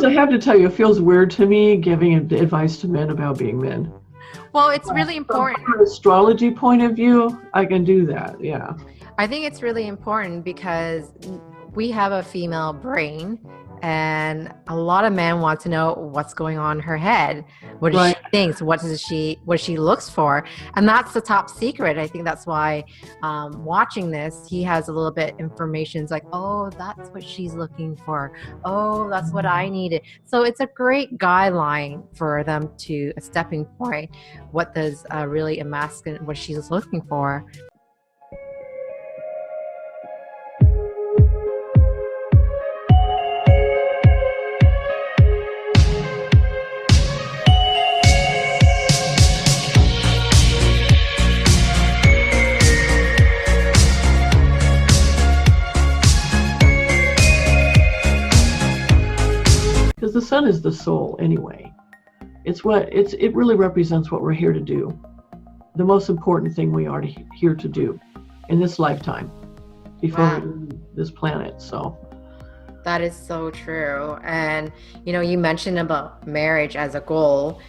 I have to tell you, it feels weird to me giving advice to men about being men. Well, it's really important. From an astrology point of view, I can do that, yeah. I think it's really important because we have a female brain, and a lot of men want to know what's going on in her head, what she thinks, what she looks for, and that's the top secret. I think that's why watching this, he has a little bit information. It's like, oh, that's what she's looking for. Oh, that's what I needed. So it's a great guideline for them to a stepping point. What does really a masculine, what she's looking for. Because the sun is the soul anyway. It really represents what we're here to do. The most important thing we are here to do in this lifetime before we leave this planet. So that is so true. And you mentioned about marriage as a goal.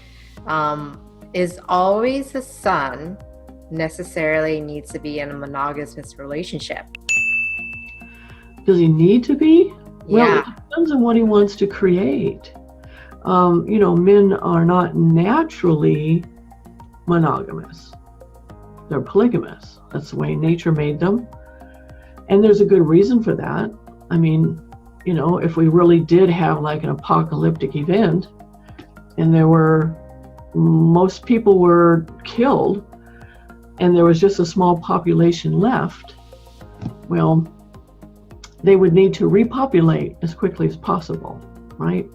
Is always the sun necessarily needs to be in a monogamous relationship? Does he need to be? Well, Yeah. it depends on what he wants to create. Men are not naturally monogamous. They're polygamous. That's the way nature made them. And there's a good reason for that. I mean, if we really did have like an apocalyptic event and most people were killed and there was just a small population left, well, they would need to repopulate as quickly as possible, right?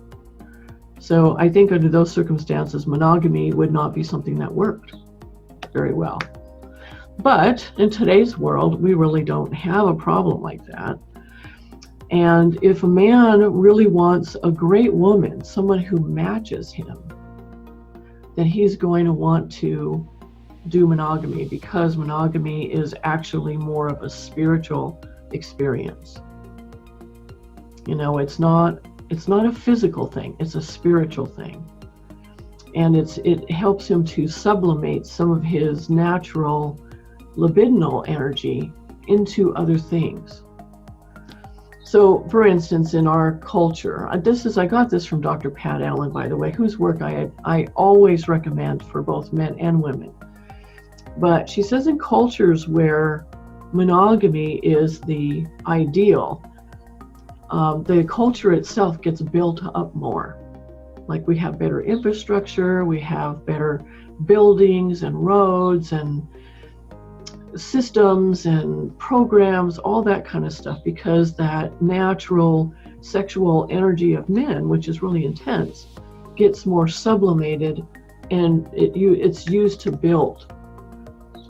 So I think under those circumstances, monogamy would not be something that worked very well. But in today's world, we really don't have a problem like that. And if a man really wants a great woman, someone who matches him, then he's going to want to do monogamy, because monogamy is actually more of a spiritual experience. It's not a physical thing, it's a spiritual thing. And it helps him to sublimate some of his natural libidinal energy into other things. So, for instance, in our culture, I got this from Dr. Pat Allen, by the way, whose work I always recommend for both men and women. But she says in cultures where monogamy is the ideal, the culture itself gets built up more. Like we have better infrastructure, we have better buildings and roads and systems and programs, all that kind of stuff, because that natural sexual energy of men, which is really intense, gets more sublimated and it's used to build.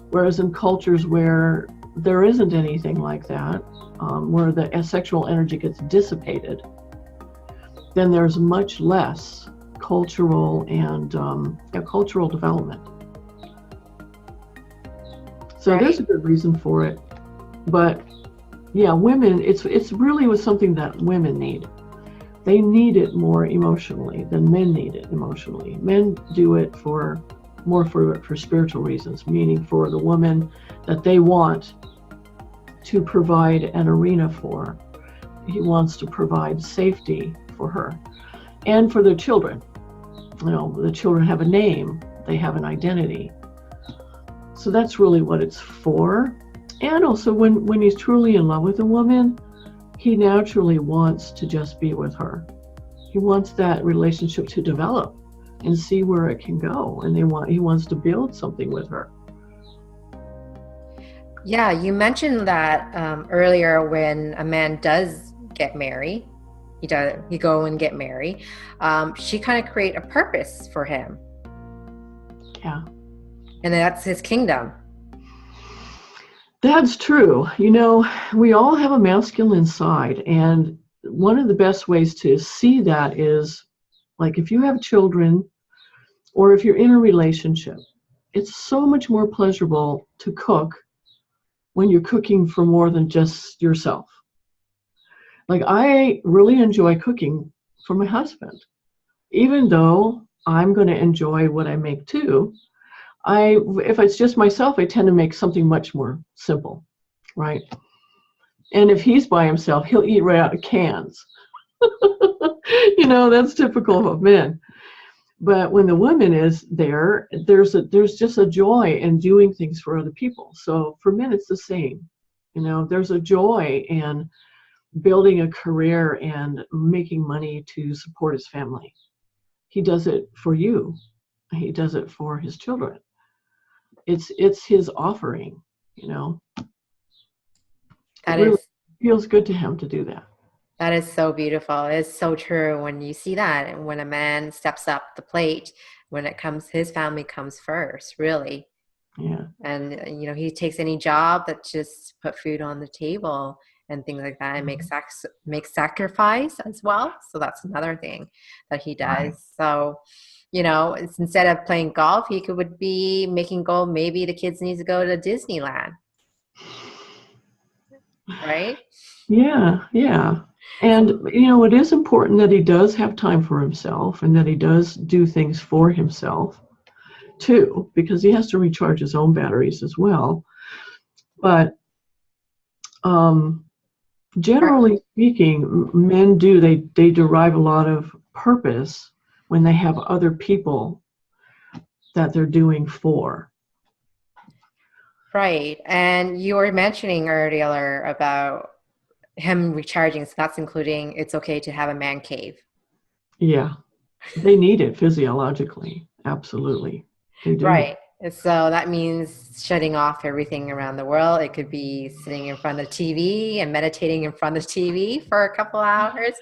Whereas in cultures where there isn't anything like that, where the sexual energy gets dissipated, then there's much less cultural and cultural development. So there's a good reason for it. But yeah, women, it's really was something that women need. They need it more emotionally than men need it emotionally. Men do it more for spiritual reasons, meaning for the woman that they want to provide an arena for. He wants to provide safety for her and for their children. The children have a name, they have an identity. So that's really what it's for. And also when he's truly in love with a woman, he naturally wants to just be with her. He wants that relationship to develop and see where it can go. And he wants to build something with her. Yeah, you mentioned that earlier. When a man does get married, he go and get married, she kind of create a purpose for him. Yeah. And that's his kingdom. That's true. We all have a masculine side, and one of the best ways to see that is, like, if you have children or if you're in a relationship, it's so much more pleasurable to cook when you're cooking for more than just yourself. Like, I really enjoy cooking for my husband. Even though I'm going to enjoy what I make too, if it's just myself, I tend to make something much more simple, right? And if he's by himself, he'll eat right out of cans. You know, that's typical of men. But when the woman is there, there's just a joy in doing things for other people. So for men, it's the same. You know, there's a joy in building a career and making money to support his family. He does it for you. He does it for his children. It's his offering, you know. It really feels good to him to do that. That is so beautiful. It's so true when you see that, and when a man steps up the plate, when it comes, his family comes first, really. Yeah. And, you know, he takes any job that just put food on the table and things like that, and makes sacrifice as well. So that's another thing that he does. Right. So, you know, it's, instead of playing golf, he would be making goal. Maybe the kids need to go to Disneyland. Right? Yeah, yeah. And, you know, it is important that he does have time for himself and that he does do things for himself too, because he has to recharge his own batteries as well. But generally speaking, men they derive a lot of purpose when they have other people that they're doing for. Right. And you were mentioning earlier about him recharging, so that's including it's okay to have a man cave. Yeah, they need it physiologically. Absolutely, they do. Right. So that means shutting off everything around the world. It could be sitting in front of TV and meditating in front of TV for a couple hours,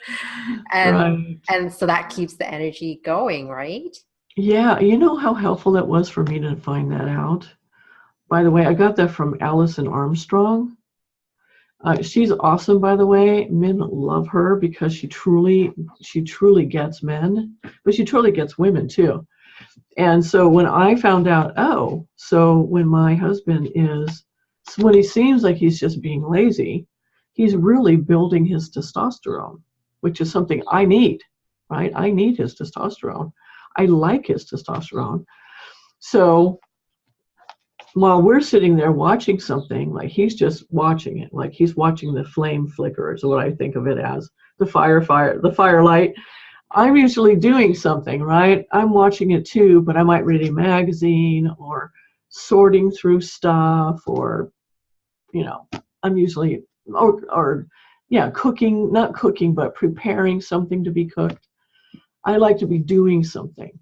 and so that keeps the energy going, right? Yeah, you know how helpful that was for me to find that out. By the way, I got that from Allison Armstrong. She's awesome, by the way. Men love her because she truly gets men, but she truly gets women too. And so when I found out, so when my husband when he seems like he's just being lazy, he's really building his testosterone, which is something I need, right? I need his testosterone. I like his testosterone. So while we're sitting there watching something, like he's just watching it, like he's watching the flame flicker is what I think of it as, the firelight. I'm usually doing something, right? I'm watching it too, but I might read a magazine or sorting through stuff, or, you know, I'm usually, cooking, not cooking, but preparing something to be cooked. I like to be doing something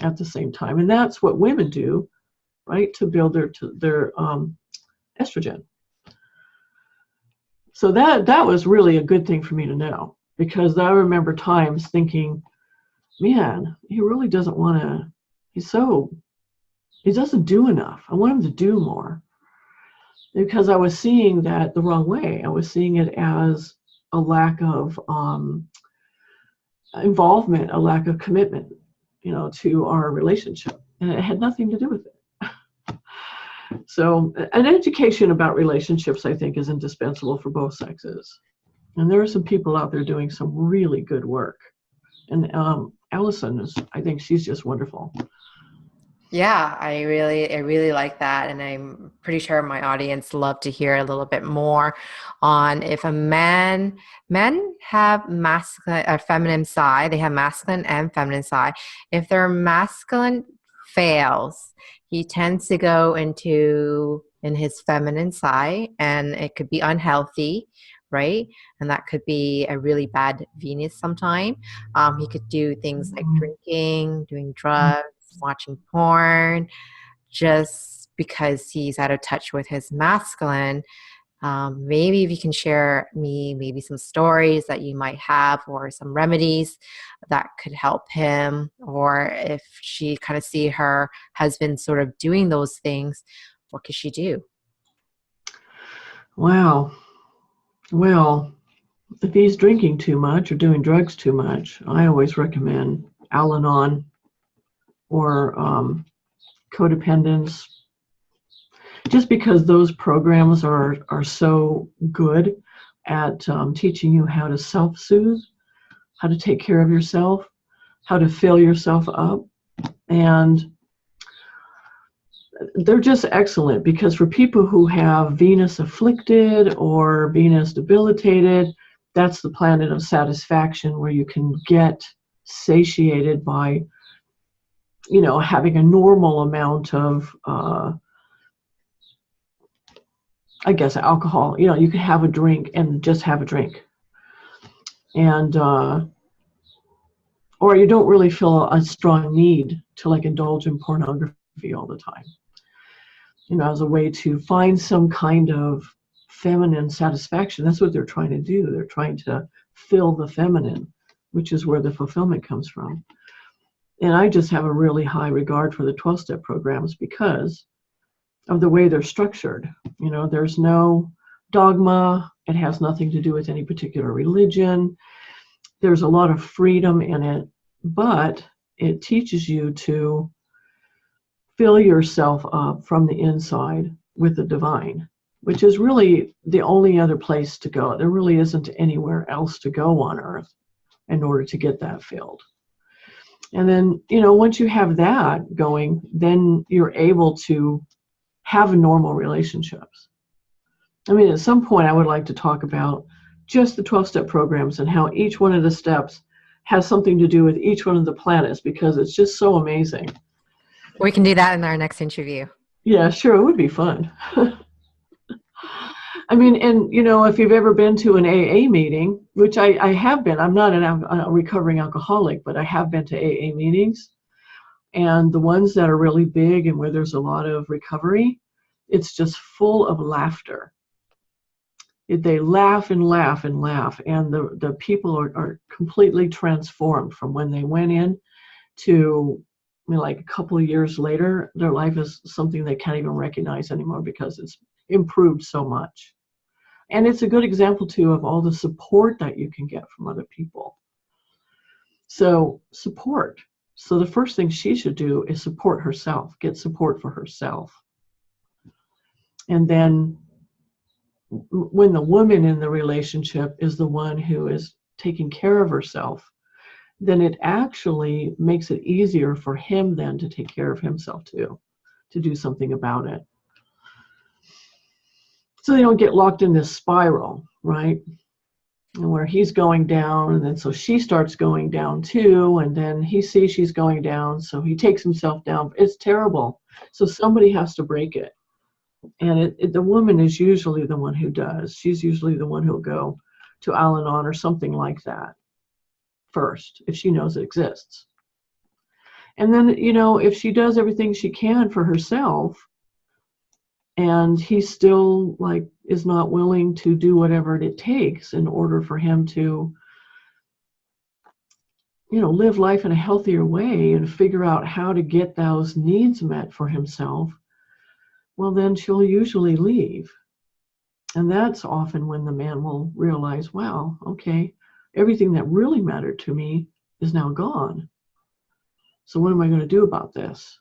at the same time. And that's what women do, right, to build their estrogen. So that was really a good thing for me to know, because I remember times thinking, man, he really doesn't want to, he doesn't do enough. I want him to do more. Because I was seeing that the wrong way. I was seeing it as a lack of involvement, a lack of commitment, you know, to our relationship. And it had nothing to do with it. So an education about relationships, I think, is indispensable for both sexes. And there are some people out there doing some really good work. And Allison I think she's just wonderful. Yeah, I really like that. And I'm pretty sure my audience love to hear a little bit more on if men have masculine or feminine side, they have masculine and feminine side. If their masculine fails, he tends to go in his feminine side, and it could be unhealthy, right? And that could be a really bad Venus sometime. He could do things like drinking, doing drugs, watching porn, just because he's out of touch with his masculine. Maybe if you can share maybe some stories that you might have, or some remedies that could help him, or if she kind of see her husband sort of doing those things, what could she do? Wow. Well, if he's drinking too much or doing drugs too much, I always recommend Al-Anon or codependence, just because those programs are so good at teaching you how to self-soothe, how to take care of yourself, how to fill yourself up. And they're just excellent, because for people who have Venus afflicted or Venus debilitated, that's the planet of satisfaction, where you can get satiated by, having a normal amount of, alcohol. You can have a drink and just have a drink. And, or you don't really feel a strong need to like indulge in pornography all the time. As a way to find some kind of feminine satisfaction. That's what they're trying to do. They're trying to fill the feminine, which is where the fulfillment comes from. And I just have a really high regard for the 12-step programs because of the way they're structured. There's no dogma. It has nothing to do with any particular religion. There's a lot of freedom in it, but it teaches you to fill yourself up from the inside with the divine, which is really the only other place to go. There really isn't anywhere else to go on earth in order to get that filled. And then, once you have that going, then you're able to have normal relationships. At some point, I would like to talk about just the 12-step programs and how each one of the steps has something to do with each one of the planets, because it's just so amazing. We can do that in our next interview. Yeah, sure. It would be fun. If you've ever been to an AA meeting, which I have been, I'm not a recovering alcoholic, but I have been to AA meetings. And the ones that are really big and where there's a lot of recovery, it's just full of laughter. They laugh and laugh and laugh. And the people are completely transformed from when they went in to, like a couple of years later, their life is something they can't even recognize anymore because it's improved so much. And it's a good example, too, of all the support that you can get from other people. So support. So the first thing she should do is support herself, get support for herself. And then when the woman in the relationship is the one who is taking care of herself, then it actually makes it easier for him then to take care of himself too, to do something about it. So they don't get locked in this spiral, right? And where he's going down, and then so she starts going down too, and then he sees she's going down, so he takes himself down. It's terrible. So somebody has to break it. And the woman is usually the one who does. She's usually the one who'll go to Al-Anon or something like that first, if she knows it exists. And then, if she does everything she can for herself, and he still is not willing to do whatever it takes in order for him to, live life in a healthier way and figure out how to get those needs met for himself, well, then she'll usually leave. And that's often when the man will realize, wow, okay, everything that really mattered to me is now gone. So what am I going to do about this?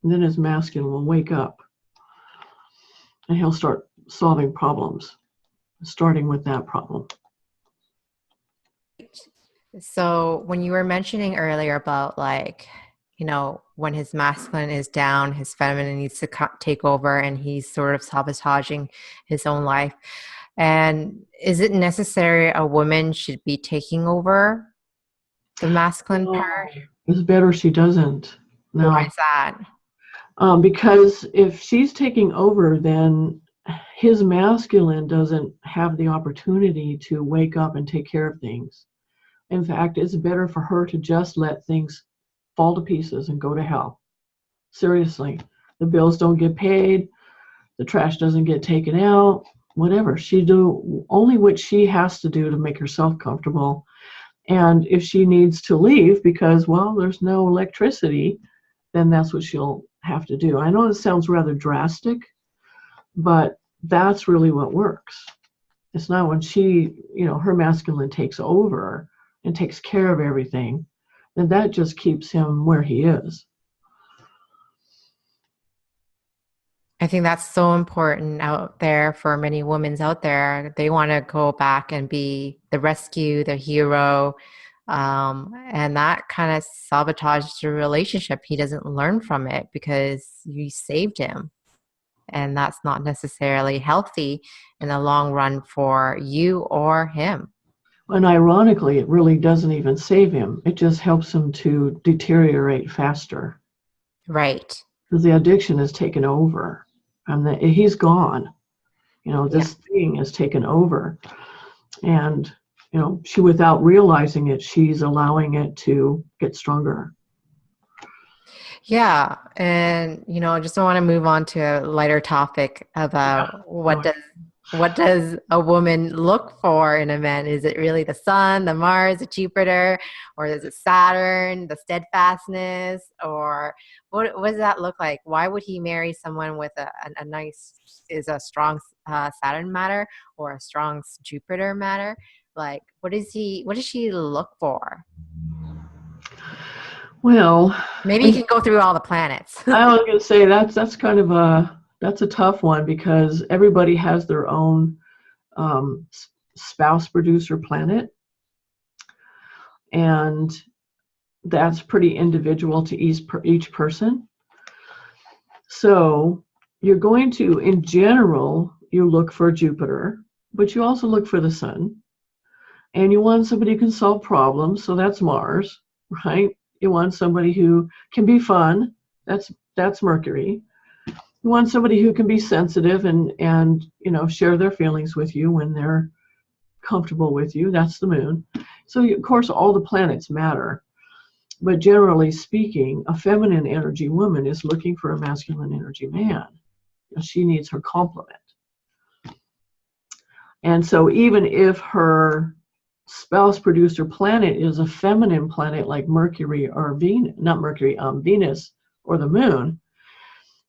And then his masculine will wake up and he'll start solving problems, starting with that problem. So when you were mentioning earlier about when his masculine is down, his feminine needs to take over and he's sort of sabotaging his own life. And is it necessary a woman should be taking over the masculine part? It's better she doesn't. No. Why is that? Because if she's taking over, then his masculine doesn't have the opportunity to wake up and take care of things. In fact, it's better for her to just let things fall to pieces and go to hell. Seriously. The bills don't get paid. The trash doesn't get taken out. Whatever. She do only what she has to do to make herself comfortable. And if she needs to leave because, well, there's no electricity, then that's what she'll have to do. I know it sounds rather drastic, but that's really what works. It's not when she, her masculine takes over and takes care of everything, then that just keeps him where he is. I think that's so important out there for many women out there. They want to go back and be the rescue, the hero. And that kind of sabotages the relationship. He doesn't learn from it because you saved him. And that's not necessarily healthy in the long run for you or him. And ironically, it really doesn't even save him. It just helps him to deteriorate faster Right. because the addiction has taken over and he's gone. Yeah. This thing has taken over. And, she, without realizing it, she's allowing it to get stronger. Yeah. And, I just want to move on to a lighter topic Yeah. about what does a woman look for in a man? Is it really the sun, the Mars, the Jupiter, or is it Saturn, the steadfastness, or what does that look like? Why would he marry someone with a nice, is a strong Saturn matter or a strong Jupiter matter? Like, what does she look for? Well, Maybe you can go through all the planets. I was going to say that's kind of that's a tough one because everybody has their own um, spouse producer planet, and that's pretty individual to each person. So you're going to, in general, you look for Jupiter, but you also look for the sun, and you want somebody who can solve problems. So that's Mars, right? You want somebody who can be fun. That's Mercury. You want somebody who can be sensitive and share their feelings with you when they're comfortable with you. That's the moon. So of course all the planets matter, but generally speaking, a feminine energy woman is looking for a masculine energy man. She needs her complement. And so even if her spouse producer planet is a feminine planet like Mercury or Venus, not Mercury, Venus or the moon,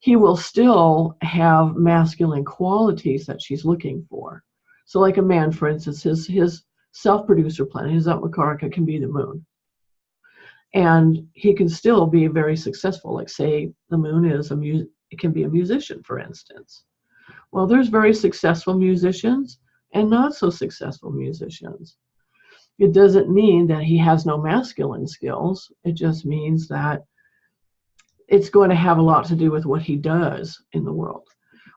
he will still have masculine qualities that she's looking for. So like a man, for instance, his self-producer planet, his Atmakaraka can be the moon. And he can still be very successful. Like say the moon is it can be a musician, for instance. Well, there's very successful musicians and not so successful musicians. It doesn't mean that he has no masculine skills. It just means that it's going to have a lot to do with what he does in the world.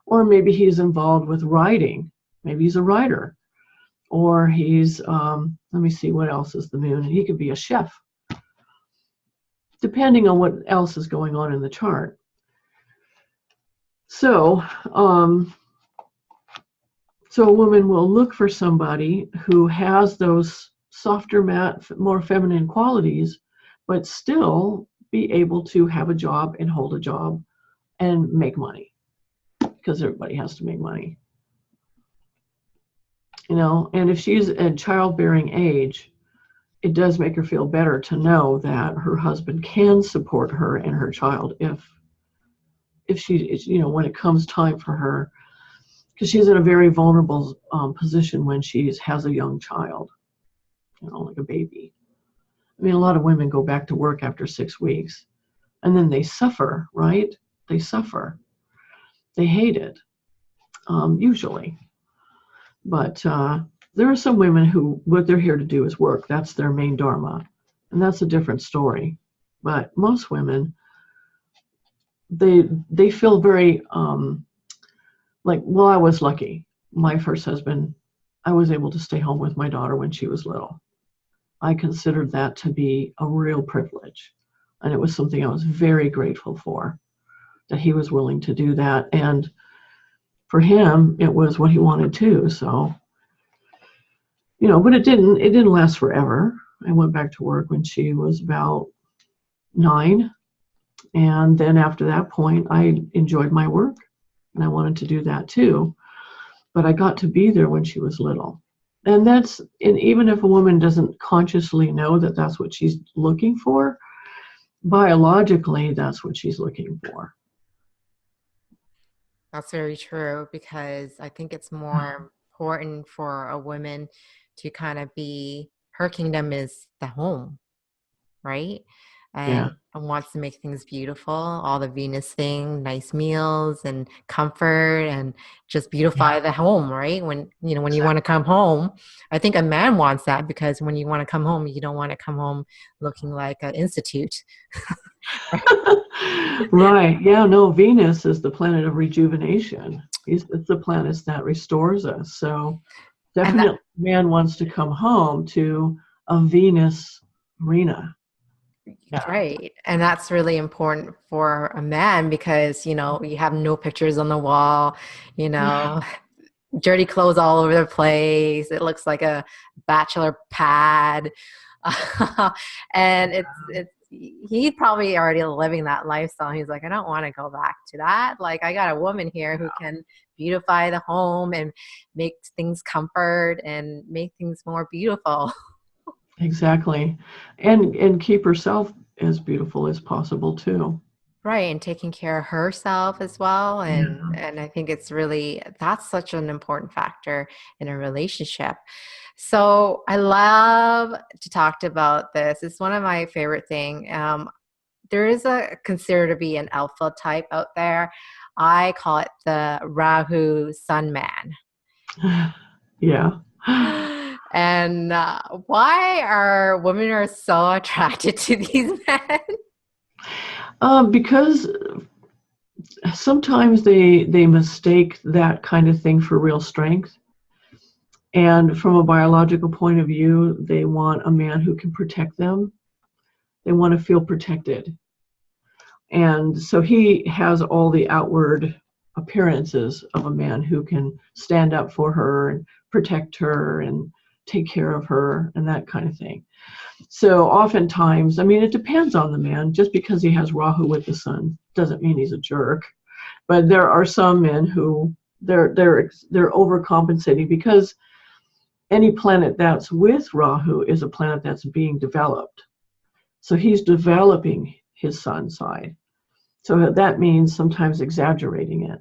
Or maybe he's involved with writing. Maybe he's a writer. Or he's, let me see, what else is the moon? He could be a chef, depending on what else is going on in the chart. So, so a woman will look for somebody who has those softer, more feminine qualities, but still be able to have a job and hold a job and make money, because everybody has to make money. And if she's at childbearing age, it does make her feel better to know that her husband can support her and her child if she, when it comes time for her, because she's in a very vulnerable position when she has a young child, like a baby. I mean, a lot of women go back to work after 6 weeks, and then they suffer, right? They suffer. They hate it, usually. But there are some women who, what they're here to do is work. That's their main dharma, and that's a different story. But most women, they feel very like, well, I was lucky. My first husband, I was able to stay home with my daughter when she was little. I considered that to be a real privilege. And it was something I was very grateful for, that he was willing to do that. And for him, it was what he wanted too. So, but it didn't last forever. I went back to work when she was about 9. And then after that point, I enjoyed my work and I wanted to do that too. But I got to be there when she was little. And even if a woman doesn't consciously know that that's what she's looking for, biologically, that's what she's looking for. That's very true, because I think it's more important for a woman to kind of be, her kingdom is the home, right? Yeah. And wants to make things beautiful, all the Venus thing, nice meals and comfort and just beautify the home, right? When when you want to come home, I think a man wants that, because when you want to come home, you don't want to come home looking like an institute. Right. Yeah, no, Venus is the planet of rejuvenation. It's the planet that restores us. So And that, definitely man wants to come home to a Venus arena. Yeah. right. And that's really important for a man, because, you have no pictures on the wall, you know, dirty clothes all over the place. It looks like a bachelor pad. And it's he's probably already living that lifestyle. He's like, I don't want to go back to that. Like, I got a woman here who can beautify the home and make things comfort and make things more beautiful. Exactly. And keep herself as beautiful as possible too. Right, and taking care of herself as well. And I think that's such an important factor in a relationship. So I love to talk about this. It's one of my favorite thing. There is considered to be an alpha type out there. I call it the Rahu Sun Man. Yeah. And why are women so attracted to these men? Because sometimes they mistake that kind of thing for real strength. And from a biological point of view, they want a man who can protect them. They want to feel protected. And so he has all the outward appearances of a man who can stand up for her and protect her and take care of her and that kind of thing. So oftentimes, I mean, it depends on the man. Just because he has Rahu with the sun doesn't mean he's a jerk. But there are some men who they're overcompensating, because any planet that's with Rahu is a planet that's being developed. So he's developing his sun side. So that means sometimes exaggerating it.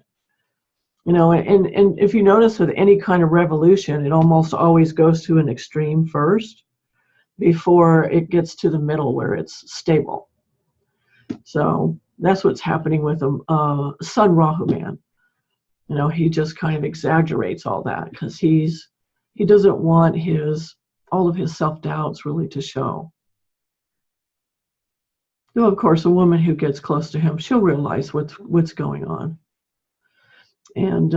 And if you notice with any kind of revolution, it almost always goes to an extreme first before it gets to the middle where it's stable. So that's what's happening with a Sun Rahu man. He just kind of exaggerates all that because he doesn't want all of his self-doubts really to show. Though, of course, a woman who gets close to him, she'll realize what's going on. And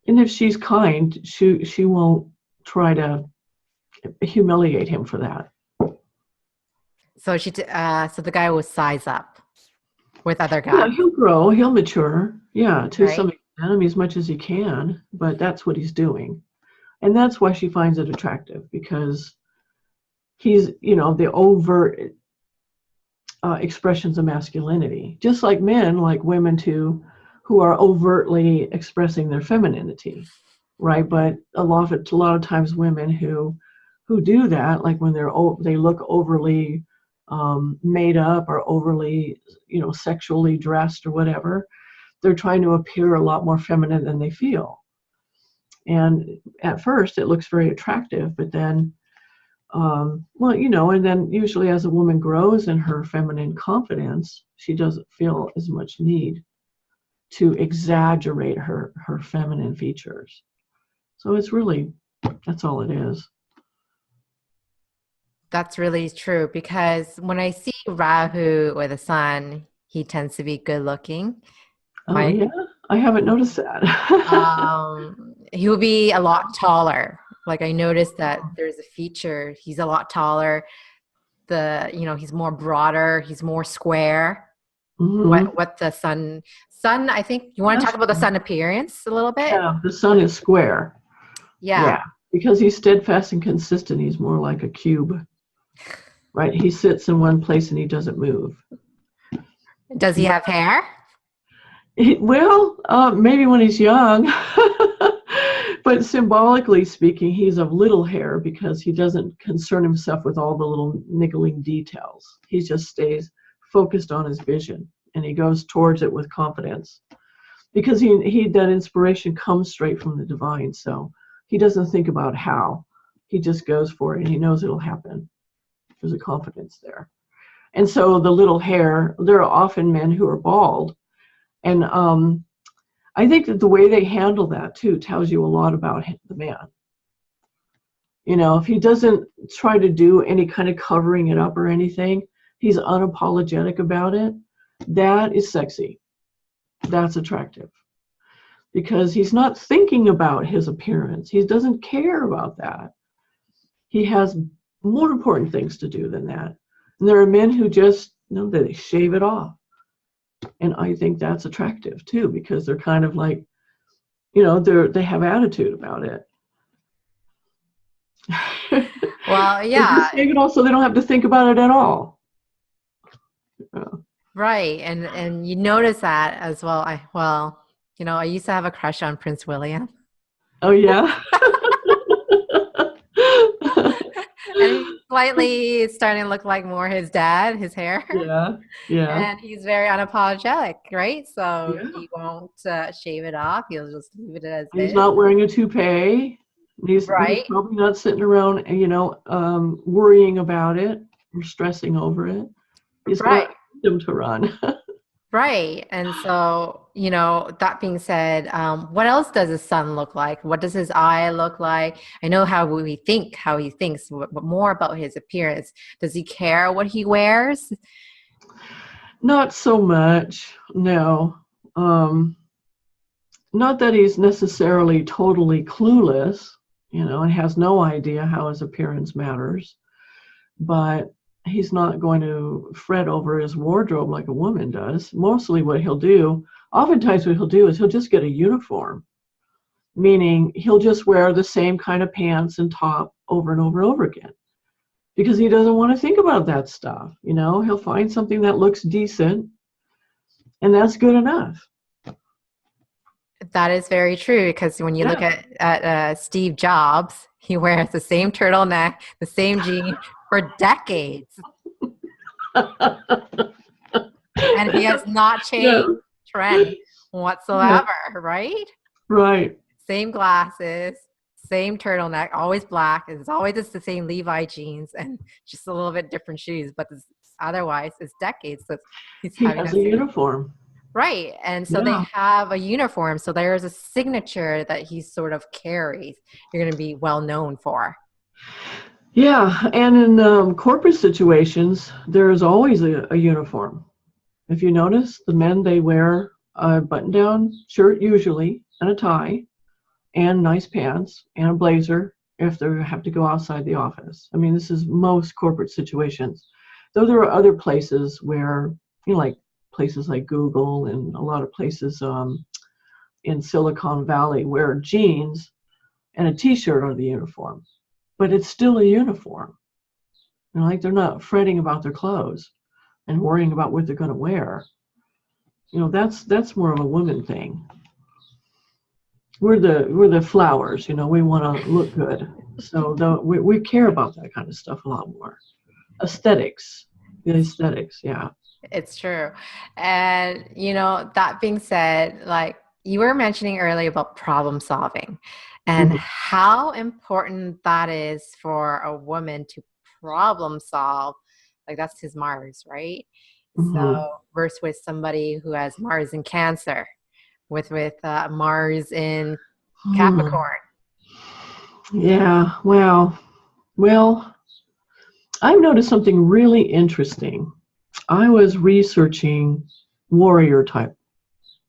if she's kind, she won't try to humiliate him for that. So so the guy will size up with other guys. Yeah, he'll grow, he'll mature. Yeah, to some extent, as much as he can. But that's what he's doing, and that's why she finds it attractive, because he's, the overt expressions of masculinity, just like men, like women too, who are overtly expressing their femininity, right? But a lot of times women who do that, like when they look overly made up or overly, sexually dressed or whatever, they're trying to appear a lot more feminine than they feel. And at first it looks very attractive, but then, and then usually as a woman grows in her feminine confidence, she doesn't feel as much need to exaggerate her feminine features. So that's all it is. That's really true, because when I see Rahu with the sun, he tends to be good looking. Yeah, I haven't noticed that. He will be a lot taller. Like, I noticed that there's a feature. He's a lot taller. He's more broader. He's more square. Mm-hmm. What the sun, I think you want to talk about the sun appearance a little bit? Yeah, the sun is square. Yeah. Because he's steadfast and consistent. He's more like a cube, right? He sits in one place and he doesn't move. Does he have hair? Maybe when he's young. But symbolically speaking, he's of little hair because he doesn't concern himself with all the little niggling details. He just stays focused on his vision, and he goes towards it with confidence, because that inspiration comes straight from the divine. So he doesn't think about how. He just goes for it, and he knows it'll happen. There's a confidence there. And so the little hair, there are often men who are bald. And I think that the way they handle that too tells you a lot about the man. If he doesn't try to do any kind of covering it up or anything, he's unapologetic about it. That is sexy. That's attractive. Because he's not thinking about his appearance. He doesn't care about that. He has more important things to do than that. And there are men who just, they shave it off. And I think that's attractive too, because they're kind of like, they have attitude about it. Well, yeah. Shave it off so they don't have to think about it at all. Right. And you notice that as well. I used to have a crush on Prince William. Oh, yeah? And he's slightly starting to look like more his dad, his hair. Yeah. And he's very unapologetic, right? So he won't shave it off. He'll just leave it as He's not wearing a toupee. He's probably not sitting around, worrying about it or stressing over it. He's got him to run. Right. And so, that being said, what else does his son look like? What does his eye look like? I know how he thinks, but more about his appearance. Does he care what he wears? Not so much, no. Not that he's necessarily totally clueless, and has no idea how his appearance matters, but he's not going to fret over his wardrobe like a woman does. Mostly oftentimes what he'll do is he'll just get a uniform, meaning he'll just wear the same kind of pants and top over and over and over again because he doesn't want to think about that stuff. He'll find something that looks decent and that's good enough. That is very true, because when you look at Steve Jobs, he wears the same turtleneck, the same jeans for decades. And he has not changed trend whatsoever, right? Right. Same glasses, same turtleneck, always black. It's always just the same Levi jeans and just a little bit different shoes, but otherwise it's decades. So he has a uniform. Right. And so they have a uniform. So there's a signature that he sort of carries. You're going to be well known for. Yeah. And in corporate situations, there is always a uniform. If you notice, the men, they wear a button-down shirt usually and a tie and nice pants and a blazer if they have to go outside the office. I mean, this is most corporate situations. Though there are other places where, like places like Google and a lot of places in Silicon Valley where jeans and a t-shirt are the uniform, but it's still a uniform. Like they're not fretting about their clothes and worrying about what they're going to wear. That's more of a woman thing. We're the flowers, we want to look good. So we care about that kind of stuff a lot more. Aesthetics, yeah. It's true. And, that being said, like you were mentioning earlier about problem solving and how important that is for a woman to problem solve. Like that's his Mars, right? So versus with somebody who has Mars in Cancer, with Mars in Capricorn. Yeah, well, I've noticed something really interesting. I was researching warrior type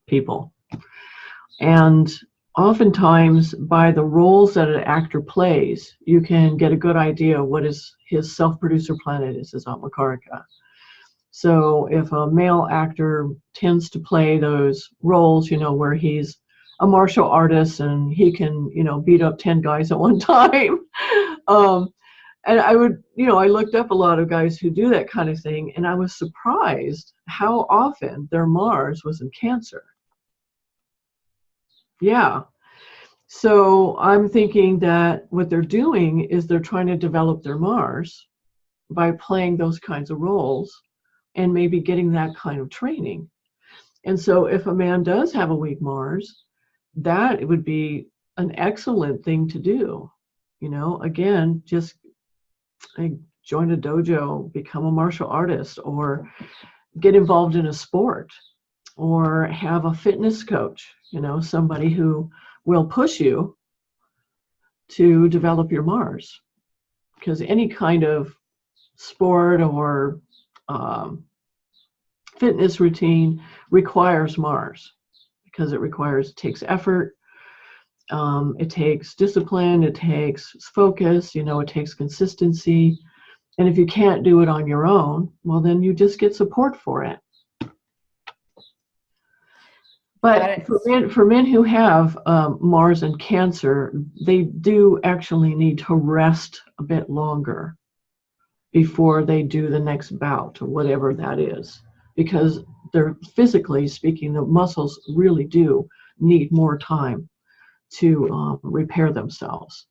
people, and oftentimes by the roles that an actor plays, you can get a good idea what his self-producer planet is, his Atmakarika. So if a male actor tends to play those roles, where he's a martial artist and he can, beat up 10 guys at one time. And I looked up a lot of guys who do that kind of thing, and I was surprised how often their Mars was in Cancer. Yeah. So I'm thinking that what they're doing is they're trying to develop their Mars by playing those kinds of roles and maybe getting that kind of training. And so if a man does have a weak Mars, that would be an excellent thing to do. Again, just join a dojo, become a martial artist, or get involved in a sport, or have a fitness coach, somebody who will push you to develop your Mars. Because any kind of sport or fitness routine requires Mars, because it takes effort, it takes discipline, it takes focus, it takes consistency. And if you can't do it on your own, well, then you just get support for it. But for men who have Mars and Cancer, they do actually need to rest a bit longer before they do the next bout, or whatever that is. Because they're, physically speaking, the muscles really do need more time to repair themselves.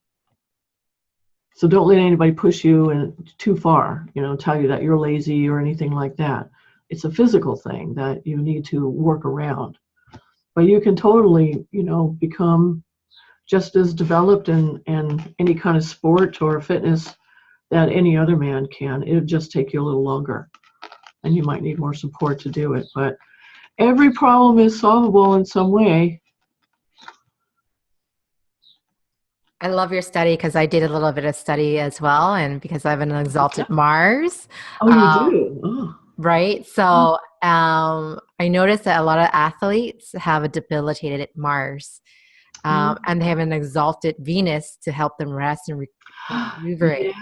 So don't let anybody push you too far, tell you that you're lazy or anything like that. It's a physical thing that you need to work around. But you can totally, become just as developed in any kind of sport or fitness that any other man can. It'll just take you a little longer, and you might need more support to do it. But every problem is solvable in some way. I love your study, because I did a little bit of study as well, and because I have an exalted Mars. Oh, you do? Oh. Right. So I noticed that a lot of athletes have a debilitated Mars, and they have an exalted Venus to help them rest and recuperate.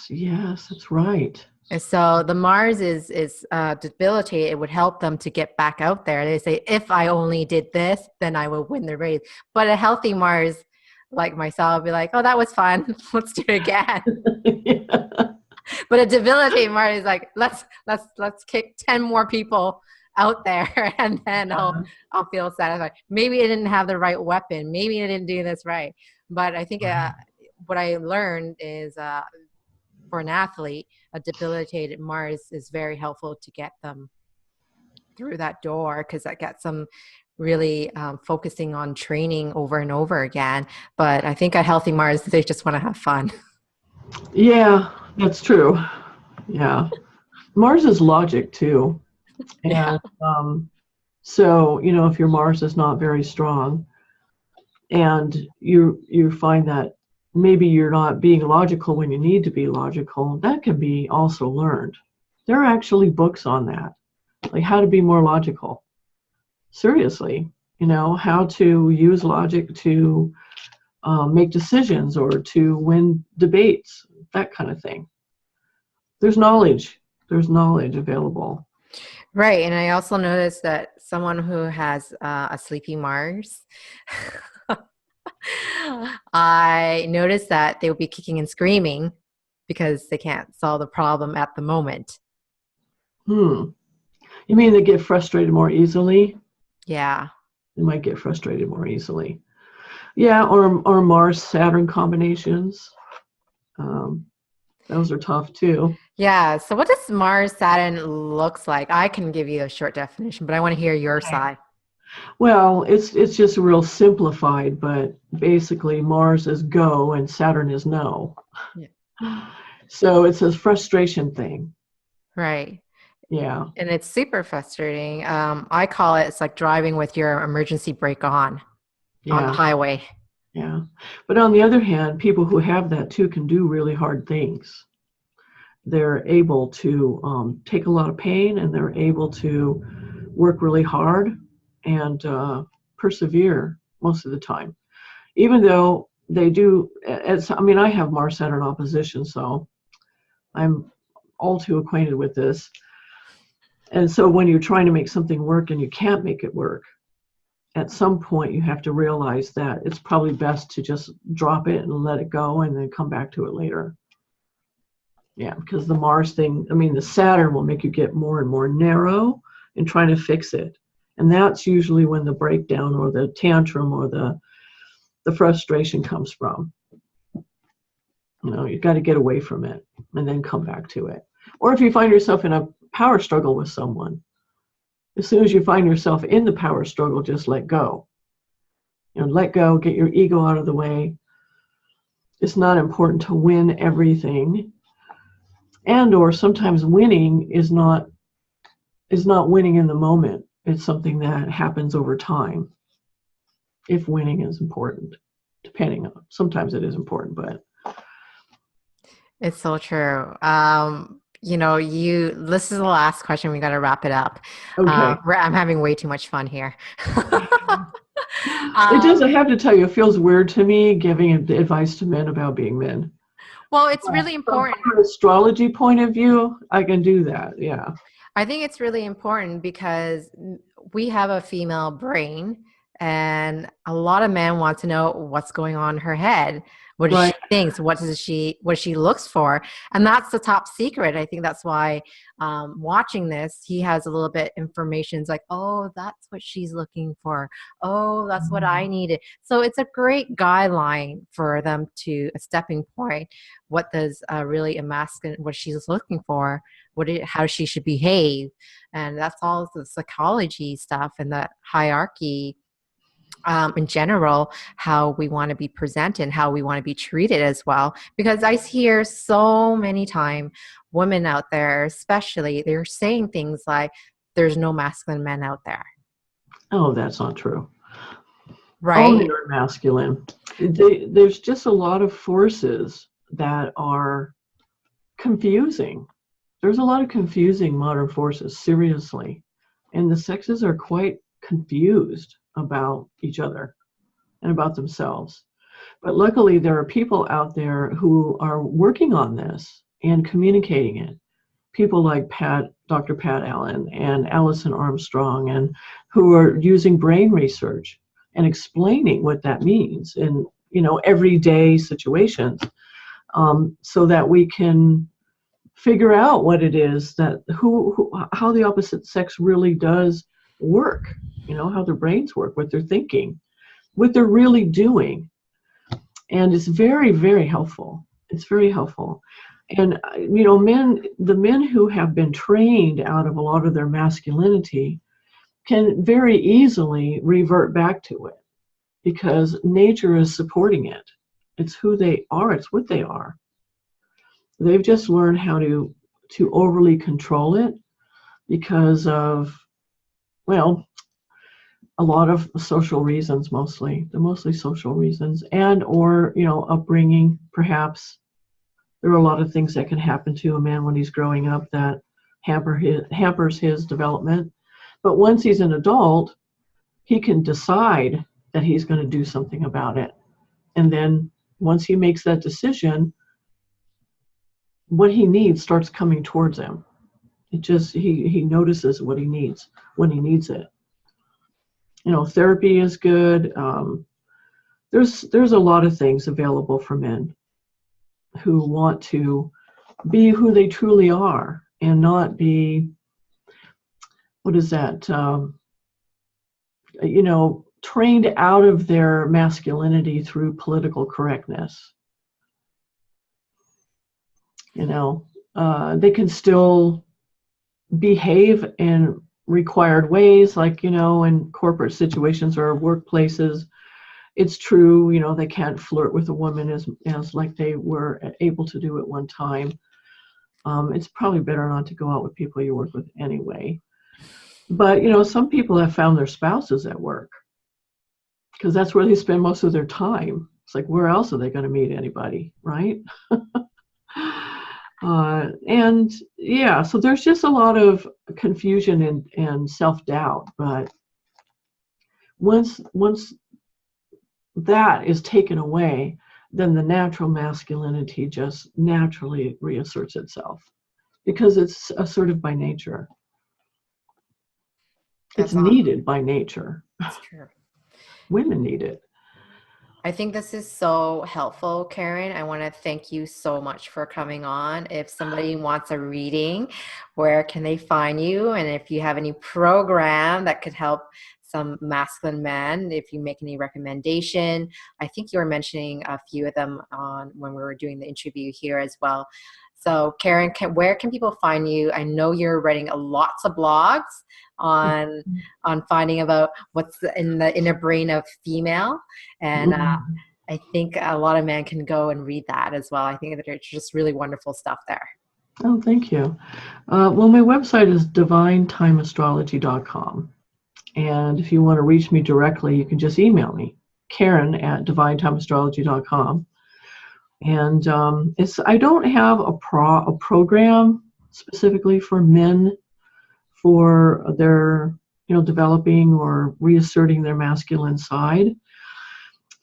Yes, that's right. And so the Mars is debilitated. It would help them to get back out there. They say, if I only did this, then I will win the race. But a healthy Mars, like myself, will be like, oh, that was fun. Let's do it again. Yeah. But a debilitated Mars is like, let's kick 10 more people out there, and then I'll feel satisfied. Maybe I didn't have the right weapon. Maybe I didn't do this right. But I think what I learned is for an athlete, a debilitated Mars is very helpful to get them through that door, because that gets them really focusing on training over and over again. But I think a healthy Mars, they just want to have fun. Yeah, that's true. Yeah. Mars is logic too. And so, if your Mars is not very strong, and you find that maybe you're not being logical when you need to be logical, that can be also learned. There are actually books on that, like how to be more logical. Seriously, how to use logic to make decisions or to win debates, that kind of thing. There's knowledge available. Right. And I also noticed that someone who has a sleepy Mars, I noticed that they will be kicking and screaming because they can't solve the problem at the moment. You mean they get frustrated more easily? Yeah. They might get frustrated more easily. Yeah, or Mars-Saturn combinations. Those are tough too. Yeah. So what does Mars-Saturn looks like? I can give you a short definition, but I want to hear your side. Well, it's just real simplified, but basically Mars is go and Saturn is no. Yeah. So it's a frustration thing. Right. Yeah. And it's super frustrating. I call it's like driving with your emergency brake on the highway. Yeah. But on the other hand, people who have that too can do really hard things. They're able to take a lot of pain, and they're able to work really hard and persevere most of the time. Even though they do, I have Mars-Saturn opposition, so I'm all too acquainted with this. And so when you're trying to make something work and you can't make it work, at some point you have to realize that it's probably best to just drop it and let it go and then come back to it later. Yeah, because the Mars thing, the Saturn will make you get more and more narrow in trying to fix it. And that's usually when the breakdown or the tantrum or the frustration comes from. You've got to get away from it and then come back to it. Or if you find yourself in a power struggle with someone, as soon as you find yourself in the power struggle, just let go. Let go, get your ego out of the way. It's not important to win everything. And or sometimes winning is not winning in the moment. It's something that happens over time. If winning is important, depending on, sometimes it is important, but It's so true. This is the last question. We got to wrap it up. okay. I'm having way too much fun here. It does, I Um, have to tell you, it feels weird to me giving advice to men about being men. well, it's really From important. an astrology point of view, I can do that. Yeah. I think it's really important because we have a female brain, and a lot of men want to know what's going on in her head. What does Right. she thinks? What she looks for? And that's the top secret. I think that's why watching this, he has a little bit information. It's like, oh, that's what she's looking for. Oh, that's what I needed. So it's a great guideline for them to a stepping point. What does really a masculine, what she's looking for, how she should behave, and that's all the psychology stuff and the hierarchy in general, how we want to be presented, how we want to be treated as well. Because I hear so many times women out there, especially, they're saying things like, "There's no masculine men out there." Oh, that's not true. All men Right? are masculine. There's just a lot of forces that are confusing. There's a lot of confusing modern forces, seriously. And the sexes are quite confused about each other and about themselves. But luckily, there are people out there who are working on this and communicating it. People like Dr. Pat Allen and Alison Armstrong, and who are using brain research and explaining what that means in everyday situations, so that we can figure out what it is that how the opposite sex really does work. How their brains work, what they're thinking, what they're really doing. And it's very, very helpful. It's very helpful. And the men who have been trained out of a lot of their masculinity can very easily revert back to it, because nature is supporting it. It's who they are. It's what they are. They've just learned how to overly control it because of, well, a lot of social reasons, mostly social reasons, and or upbringing. Perhaps there are a lot of things that can happen to a man when he's growing up that hampers his development. But once he's an adult, he can decide that he's going to do something about it. And then once he makes that decision, what he needs starts coming towards him. It just, he notices what he needs when he needs it. Therapy is good. There's a lot of things available for men who want to be who they truly are and not be, what is that, trained out of their masculinity through political correctness. They can still behave in required ways, like, in corporate situations or workplaces. It's true, they can't flirt with a woman as like they were able to do at one time. It's probably better not to go out with people you work with anyway. But, some people have found their spouses at work, because that's where they spend most of their time. It's like, where else are they going to meet anybody, right? And yeah, so there's just a lot of confusion and self-doubt. But once that is taken away, then the natural masculinity just naturally reasserts itself, because it's assertive by nature. It's That's awesome. needed by nature. That's true. Women need it. I think this is so helpful, Karen. I want to thank you so much for coming on. If somebody wants a reading, where can they find you? And if you have any program that could help some masculine men, if you make any recommendation. I think you were mentioning a few of them on when we were doing the interview here as well. So Karen, where can people find you? I know you're writing lots of blogs on finding about what's in the inner brain of female, and I think a lot of men can go and read that as well. I think that there's just really wonderful stuff there. Oh, thank you. Well, my website is divinetimeastrology.com. And if you want to reach me directly, you can just email me, Karen@divinetimeastrology.com. And I don't have a program specifically for men for their developing or reasserting their masculine side.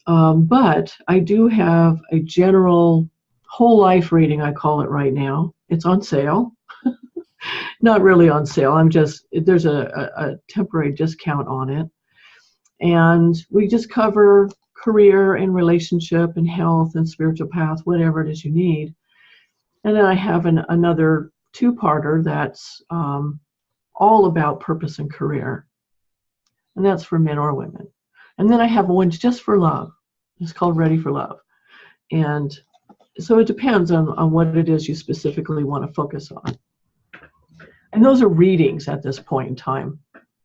But I do have a general whole life reading, I call it right now. It's on sale. Not really on sale. There's a temporary discount on it. And we just cover career and relationship and health and spiritual path, whatever it is you need. And then I have another two-parter that's all about purpose and career. And that's for men or women. And then I have one just for love. It's called Ready for Love. And so it depends on what it is you specifically want to focus on. And those are readings at this point in time.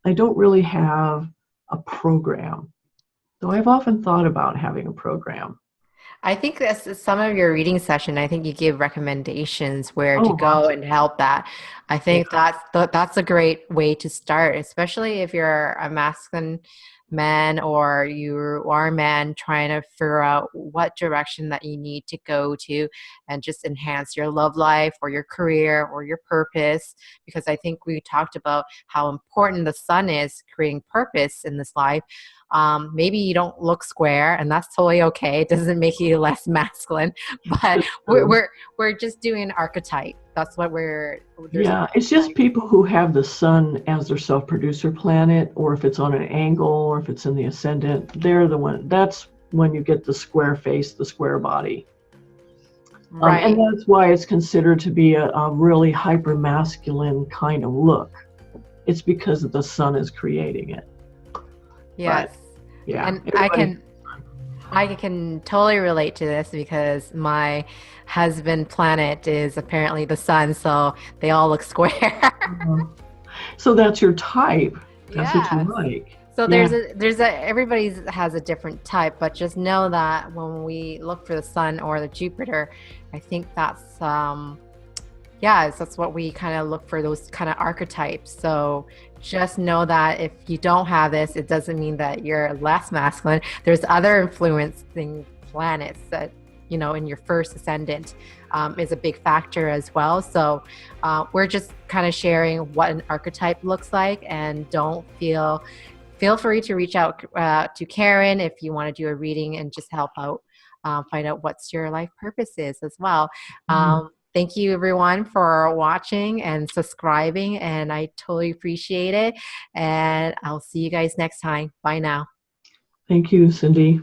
I don't really have a program. So I've often thought about having a program. I think that's some of your reading session. I think you give recommendations where to go Awesome. and help that. I think that's a great way to start, especially if you're a masculine man or you are a man trying to figure out what direction that you need to go to and just enhance your love life or your career or your purpose. Because I think we talked about how important the sun is creating purpose in this life. Maybe you don't look square, and that's totally okay. It doesn't make you less masculine, but we're just doing an archetype. That's what It's just people who have the sun as their self-producer planet, or if it's on an angle, or if it's in the ascendant, they're the one. That's when you get the square face, the square body. right. And that's why it's considered to be a really hyper masculine kind of look. It's because the sun is creating it. Yes. But, yeah. And I can totally relate to this because my husband planet is apparently the sun, so they all look square. So that's your type. That's what you Yes. like. So everybody has a different type, but just know that when we look for the sun or the Jupiter, I think that's that's what we kind of look for, those kind of archetypes. So just know that if you don't have this, it doesn't mean that you're less masculine. There's other influencing planets that, in your first ascendant is a big factor as well. So we're just kind of sharing what an archetype looks like, and feel free to reach out to Karen if you want to do a reading and just help out, find out what's your life purpose is as well. Thank you everyone for watching and subscribing, and I totally appreciate it. And I'll see you guys next time. Bye now. Thank you, Cindy.